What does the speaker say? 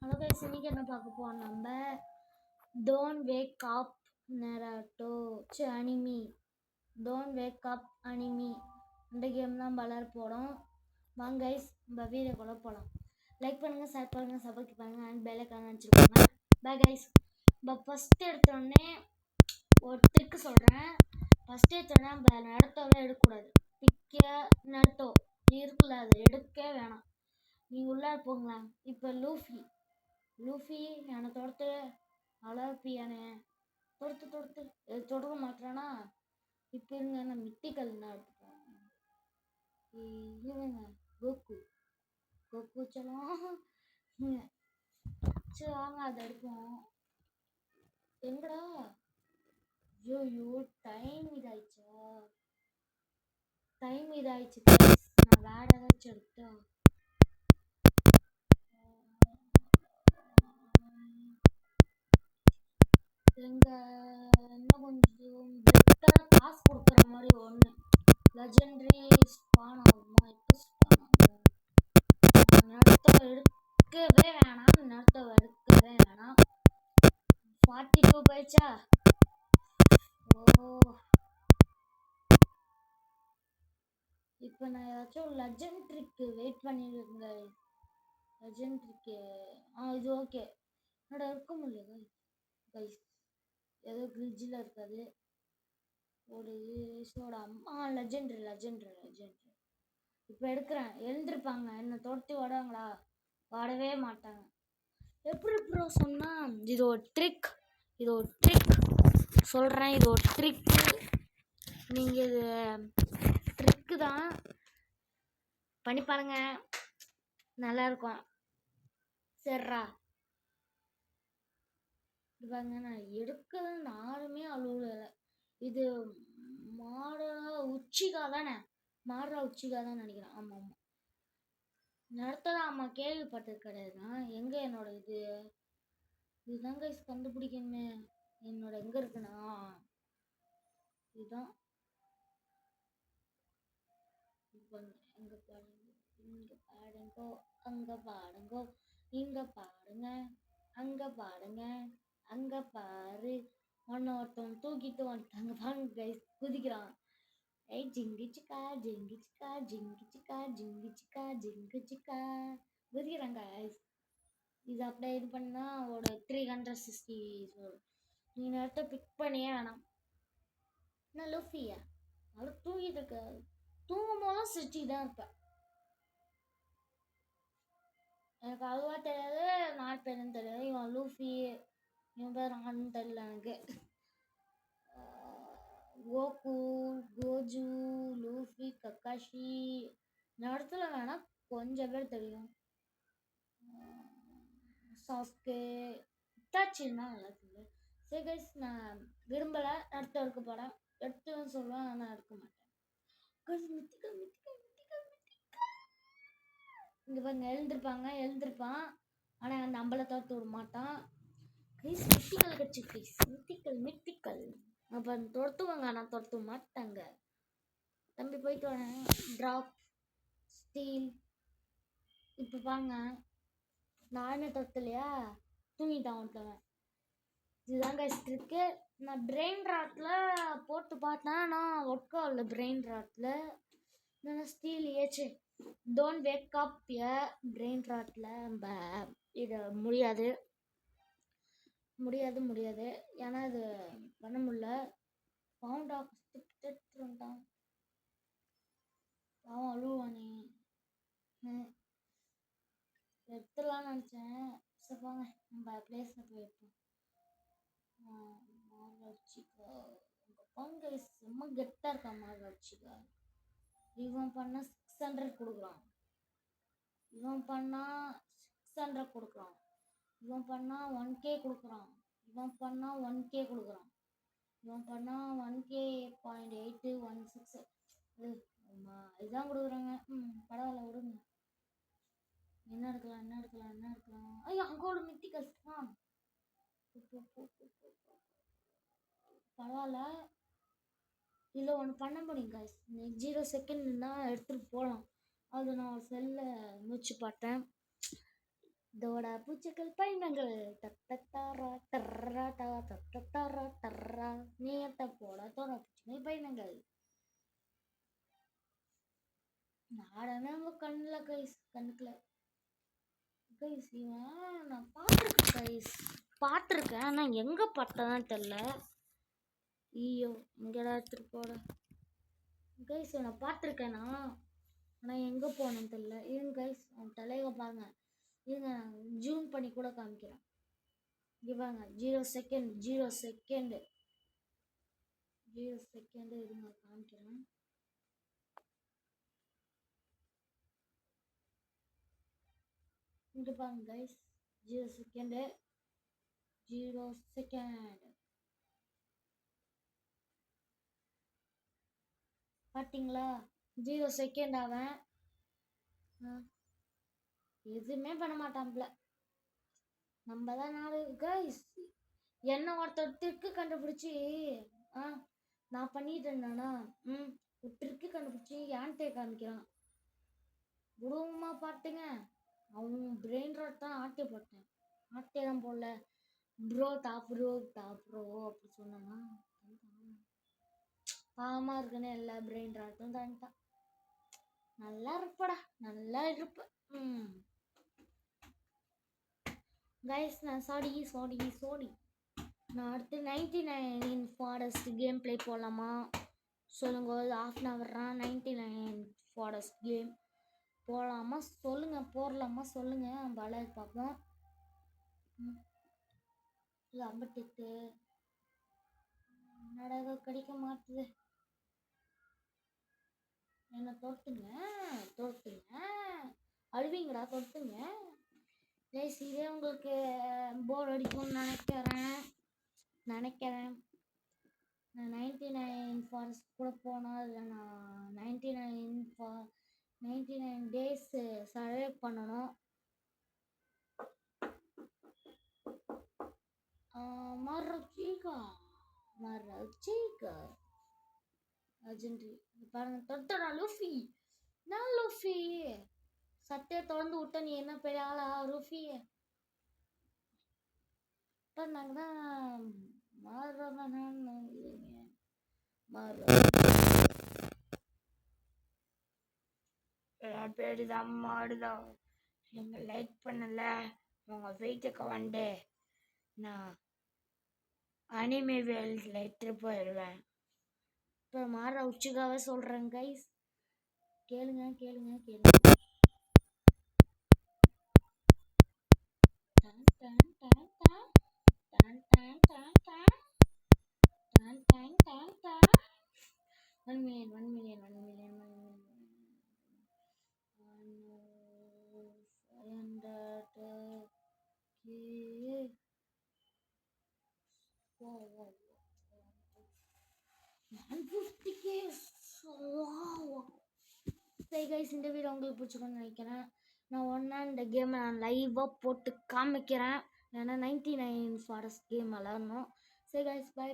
Hello guys, இன்னைக்கு என்ன பார்க்க போறோம்? நம்ம don't wake up Naruto anime don't wake up anime இந்த கேம் தான் விளையாட போகிறோம். வாங்க கைஸ், நம்ம வீடியோக்குள்ள போகலாம். லைக் பண்ணுங்கள், ஷேர் பண்ணுங்கள், சப்ஸ்கிரைப் பண்ணுங்கள் அண்ட் பெல் ஐகான் வச்சுருக்கோங்க. Bye guys. நம்ம ஃபஸ்ட்டு எடுத்தோடனே ஒரு ட்ரிக்கு சொல்கிறேன். ஃபஸ்ட்டு எடுத்தோடனே நம்ம நடத்தவே எடுக்கக்கூடாது. பிக்க நடத்தோ இருக்குல்ல, அது எடுக்கவே வேணாம். நீங்கள் உள்ளே போங்களேன். இப்போ லூஃபி என்னை தொடுத்து அழப்பியானே தொடுத்து தொடர மாட்டேறானா. இப்போ இருங்க, நான் மித்திக்கல் தான் எடுத்துப்பேன். இல்லைங்க, கோகு சொல்லுவோம். சரி வாங்க, அதை எடுப்போம். எங்கடா? ஐயோ, டைம் இதாயிடுச்சு. நான் வேற ஏதாச்சும் எடுத்தா எங்க இன்னும் கொஞ்சம் பெட்டராக காசு கொடுக்குற மாதிரி ஒன்று லெஜெண்டரி ஸ்பான் ஆகுமா? எப்போ ஸ்பான் ஆகும்? நடத்த எடுக்கவே வேணாம். 42 போயிடுச்சா? இப்போ நான் ஏதாச்சும் லெஜெண்டரிக்கு வெயிட் பண்ணிடுங்க. லெஜெண்டரிக்கு இது ஓகே. என்னோட இருக்க முடியல கைஸ், ஏதோ கிரிட்ஜில் இருக்காது. ஒரு அம்மா லெஜெண்டரி இப்போ எடுக்கிறேன். எழுந்திருப்பாங்க, என்னை தொடுத்து ஓடுவாங்களா? ஓடவே மாட்டாங்க. எப்படி ப்ரோ சொன்னால் இது ஒரு ட்ரிக் சொல்கிறேன். இது ஒரு ட்ரிக்கு. நீங்கள் இது ட்ரிக்கு தான் பண்ணி பாருங்க, நல்லாயிருக்கும். சரிடா, பாருங்க, நான் எடுக்கிறது யாருமே அழுவல. இது உச்சிகா தானே? உச்சிகா தான் நினைக்கிறேன். ஆமாம், நடத்ததான். ஆமாம், கேள்விப்பட்டது கிடையாதுண்ணா. எங்கே என்னோட இதுதான் கைஸ் கண்டுபிடிக்கணுமே. என்னோட எங்கே இருக்குண்ணா? இதுதான். எங்கே பாருங்க, இங்கே பாடுங்கோ, அங்கே பாடுங்கோ, இங்கே பாடுங்க, அங்கே பாடுங்க, அங்கே பாரு. ஒருத்தவன் தூக்கிட்டு வந்துட்டாங்க பாருங்க கைஸ், குதிக்கிறான். ஏய் ஜிங்கு சிக்கா குதிக்கிறாங்க கைஸ். இது அப்படியே இது பண்ணால் ஒரு 360. நீ நேரத்தை பிக் பண்ணியே வேணாம். என்ன லூஃபியா? அவளை தூங்கிட்டு இருக்க. தூங்கும் போதும் சிரிச்சு தான் இருப்பேன். எனக்கு அதுவா தெரியாது, நான் பேருன்னு தெரியாது. இவன் லூஃபி, இவன் பேர் ஆன்னு தெரியல எனக்கு. கோஜு, லூஃபி, கக்காஷி இந்த இடத்துல வேணா கொஞ்சம் பேர் தெரியும். சாஸ்கே, இட்டாச்சின்னா நல்லா தெரியும். சரி கைஸ், நான் விரும்பலை, அடுத்து எடுக்க போகிறேன். எடுத்துன்னு சொல்லுவேன், ஆனால் எடுக்க மாட்டேன். இங்கே பாருங்க, எழுந்திருப்பான். ஆனால் அந்த அம்பளை தோற்று விட மாட்டான். கைஸ் மித்திக்கல் கட்சி கைஸ், மித்திக்கல் அப்போ தொடுத்துவாங்க, ஆனால் தொடுத்து மாட்டாங்க. தம்பி போயிட்டு வரேன். Drop steel. இப்போ பாருங்க, நானே தொடுத்தலையா, தூங்கிட்டான் ஒருத்தவன். இதுதான் கைஸ் இருக்கு. நான் பிரெயின் ராட்டில் போட்டு பார்த்தேன், ஆனால் ஒர்க் ஆகல. பிரெயின் ராட்டில் நான் ஸ்டீல் ஏச்சு don't wake up brain rattle நம்ம இது முடியாது. ஏன்னா இது பண்ண முடியல. பவுண்ட் ஆஃப் தான் அவன் அழுவானே. எடுத்துடலான்னு நினச்சேன். சரிப்பாங்க, நம்ம பிளேஸில் போய் வைப்போம். மார்வச்சிக்கா பங்கு செம்ம கெத்தாக இருக்கா மார்வச்சிக்கா. இவன் பண்ணால் 600 கொடுக்குறான். இவன் பண்ணால் 1K கொடுக்குறான். இவன் பண்ணால் 1K கொடுக்குறான். இவன் பண்ணால் 1K 0.816 இதுதான் கொடுக்குறாங்க. பரவாயில்ல, விடுங்க. என்ன எடுக்கலாம்? ஐயோ, அங்கோட மித்திக்கல் ஸ்பான். பரவாயில்ல, இதில் ஒன்று பண்ண முடியும் கைஸ். 0 செகண்ட் தான் எடுத்துகிட்டு போகலாம். அது நான் செல்லில் முடிச்சு பார்த்தேன். தோடா பூச்சிகள் பயணங்கள் தத்தத்தாரா தர்ரா தா தத்தத்தாரா தர்ரா நீயத்த போட தோடா பூச்சிகள் பயணங்கள் நாடனே உங்க கண்ணுல கைஸ் கண்ணுக்குல கைஸ் இவன் நான் பார்த்துருக்கேன் கைஸ் பார்த்துருக்கேன் ஆனால் எங்கே பார்த்ததான் தெரில ஐயோ எங்கடா எடுத்துட்டு போட கைஸ் நான் பார்த்துருக்கேனா ஆனால் எங்கே போனேன்னு தெரில இருங்க கைஸ் அவன் தலையை பாருங்க இருங்க ஜூம் பண்ணி கூட காமிக்கிறேன் இங்கே பாருங்க 0 செகண்ட் 0 செகண்டு இருங்க காமிக்கிறேன் இங்கே பாருங்க கைஸ் 0 செகண்டு 0 செகண்ட் பார்த்தீங்களா 0 செகண்ட் அவன் எதுவுமே பண்ண மாட்டான்ல நம்ம தான் நாலு கைஸ் என்ன ஒருத்தர் திருக்கு கண்டுபிடிச்சி நான் பண்ணிட்டு இருந்தேனா ட்ரிக்கு கண்டுபிடிச்சி ஏன்ட்டே காமிக்கிறான் குருவமா பார்த்துங்க அவன் பிரெயின் ராட் தான் ஆட்டே போட்டேன் ஆட்டே தான் போடல ப்ரோ ப்ரோ அப்படி சொன்னானா பாவமா இருக்குன்னு எல்லா பிரெயின் ராட்டும் தான்ட்டான் நல்லா இருப்படா நல்லா இருப்ப கைஸ் நான் சாரி நான் அடுத்து 99 ஃபாரஸ்ட் கேம் ப்ளே போடலாமா சொல்லுங்க 1/2 தான் 99 ஃபாரஸ்ட் கேம் போடலாமா சொல்லுங்க போடலாமா சொல்லுங்க பல பார்ப்போம் 58 என்னடா கிடைக்க மாட்டுது என்ன தொட்டுங்க அழுவீங்கடா தொட்டுங்க ப்ளீஸ் இதே உங்களுக்கு போர் அடிக்கும்னு நினைக்கிறேன் நான் 99 ஃபாரஸ்ட் கூட போனால் இல்லை நான் 99 டேஸ் சர்வே பண்ணணும் மரச்சிக்கா அர்ஜென்ட்ரி பாருங்க தொட்டடா லூஃபி நான் லூஃபி சட்டையை திறந்து விட்ட நீ என்ன பெரிய ஆளா லூஃபி இப்போ நாங்கள் தான் பேருதான் மாடுதான் நீங்கள் லைக் பண்ணல உங்கள் வீட்டுக்கு வந்து நான் அனிமே வேல்ஸில் எடுத்துட்டு போயிடுவேன் இப்போ மாற உச்சிக்காக சொல்கிறேன் கைஸ் கேளுங்க One million. 150K. சரி கைஸ் இந்த வீடியோ உங்களுக்கு பிடிச்சிக்கணும்னு நினைக்கிறேன் நான் ஒன்றா இந்த கேமை நான் லைவாக போட்டு காமிக்கிறேன் ஏன்னா 99 ஃபாரஸ்ட் கேம் விளாட்ணும் சரி கைஸ் பை